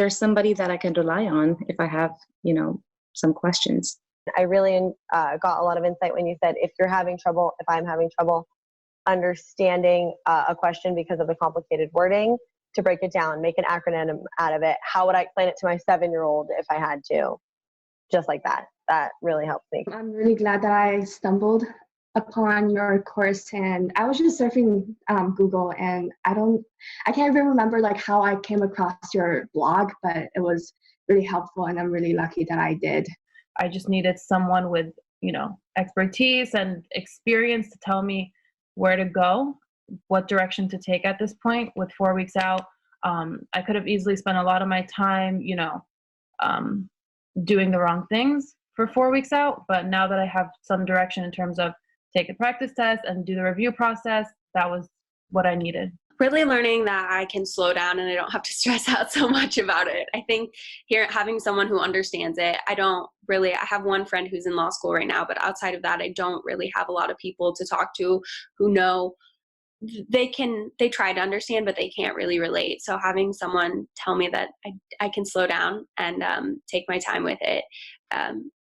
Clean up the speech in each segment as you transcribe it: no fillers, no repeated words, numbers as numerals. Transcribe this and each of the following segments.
there's somebody that I can rely on if I have, some questions. I really got a lot of insight when you said, if I'm having trouble understanding a question because of the complicated wording, to break it down, make an acronym out of it. How would I explain it to my 7-year-old if I had to? Just like that. That really helped me. I'm really glad that I stumbled upon your course, and I was just surfing Google, and I can't even remember like how I came across your blog, but it was really helpful, and I'm really lucky that I did. I just needed someone with, expertise and experience to tell me where to go, what direction to take at this point with 4 weeks out. I could have easily spent a lot of my time, doing the wrong things for 4 weeks out. But now that I have some direction in terms of take a practice test and do the review process, that was what I needed. Really learning that I can slow down and I don't have to stress out so much about it. I think here, having someone who understands it, I have one friend who's in law school right now, but outside of that, I don't really have a lot of people to talk to who know they try to understand, but they can't really relate. So having someone tell me that I can slow down and take my time with it,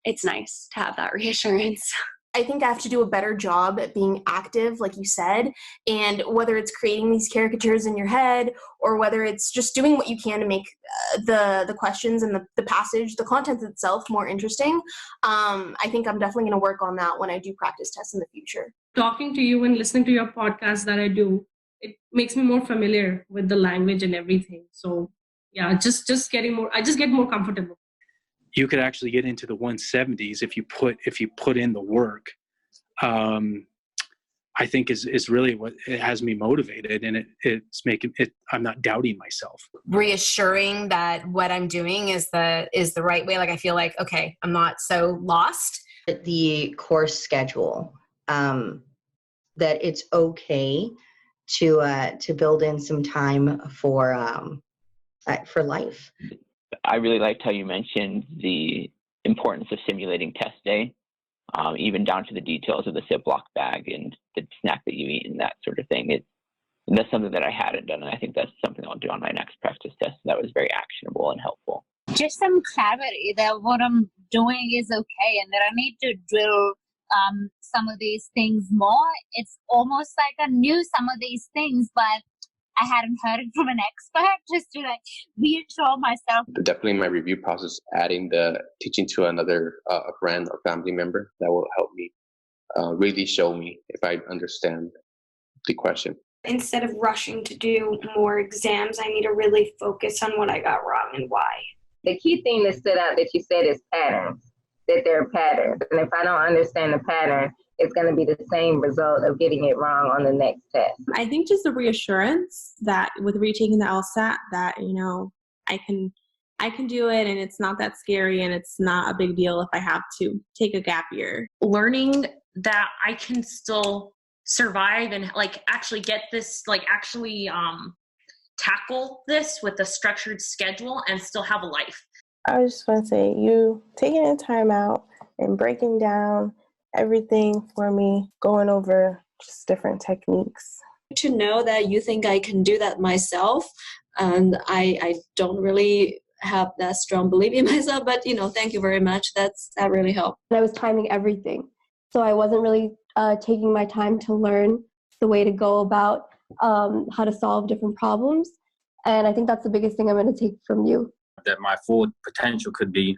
it's nice to have that reassurance. I think I have to do a better job at being active, like you said, and whether it's creating these caricatures in your head or whether it's just doing what you can to make the questions and the passage, the content itself more interesting. I think I'm definitely going to work on that when I do practice tests in the future. Talking to you and listening to your podcast that I do, it makes me more familiar with the language and everything. So yeah, just getting more, I just get more comfortable. You could actually get into the 170s if you put in the work. I think is really what it has me motivated, and it's making it. I'm not doubting myself. Reassuring that what I'm doing is the right way. Like I feel like, okay, I'm not so lost. The course schedule, that it's okay to build in some time for life. I really liked how you mentioned the importance of simulating test day, even down to the details of the Ziploc bag and the snack that you eat and that sort of thing. And that's something that I hadn't done, and I think that's something I'll do on my next practice test. That was very actionable and helpful. Just some clarity that what I'm doing is okay and that I need to drill some of these things more. It's almost like I knew some of these things, but I hadn't heard it from an expert, just to reassure myself. Definitely my review process, adding the teaching to another a friend or family member, that will help me really show me if I understand the question. Instead of rushing to do more exams, I need to really focus on what I got wrong and why. The key thing that stood out that you said is patterns, that there are patterns. And if I don't understand the pattern, it's going to be the same result of getting it wrong on the next test. I think just the reassurance that with retaking the LSAT that, I can do it and it's not that scary and it's not a big deal if I have to take a gap year. Learning that I can still survive and actually get this, tackle this with a structured schedule and still have a life. I just want to say, you taking the time out and breaking down everything for me, going over just different techniques. To know that you think I can do that myself, and I don't really have that strong belief in myself, but thank you very much. That really helped. I was timing everything, so I wasn't really taking my time to learn the way to go about how to solve different problems, and I think that's the biggest thing I'm going to take from you. That my full potential could be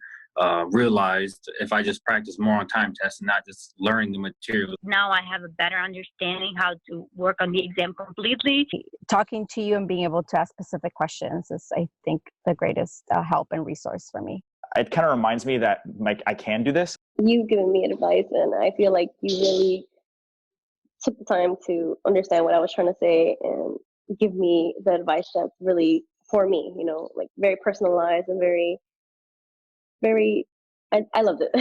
realized if I just practice more on time tests and not just learning the material. Now I have a better understanding how to work on the exam completely. Talking to you and being able to ask specific questions is, I think, the greatest help and resource for me. It kind of reminds me that I can do this. You've given me advice, and I feel like you really took the time to understand what I was trying to say and give me the advice that's really for me, very personalized and very, I loved it.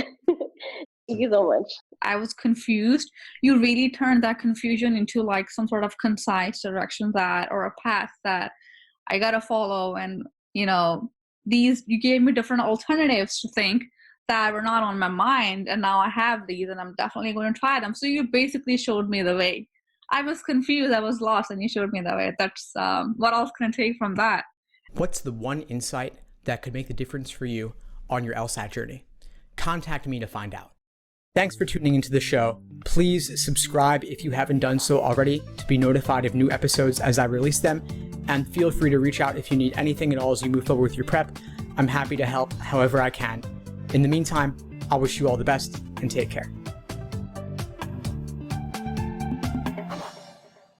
Thank you so much. I was confused. You really turned that confusion into some sort of concise direction or a path that I gotta follow. And, you gave me different alternatives to think that were not on my mind. And now I have these and I'm definitely going to try them. So you basically showed me the way. I was confused, I was lost, and you showed me the way. That's what else can I take from that? What's the one insight that could make the difference for you on your LSAT journey? Contact me to find out. Thanks for tuning into the show. Please subscribe if you haven't done so already to be notified of new episodes as I release them. And feel free to reach out if you need anything at all as you move forward with your prep. I'm happy to help however I can. In the meantime, I wish you all the best and take care.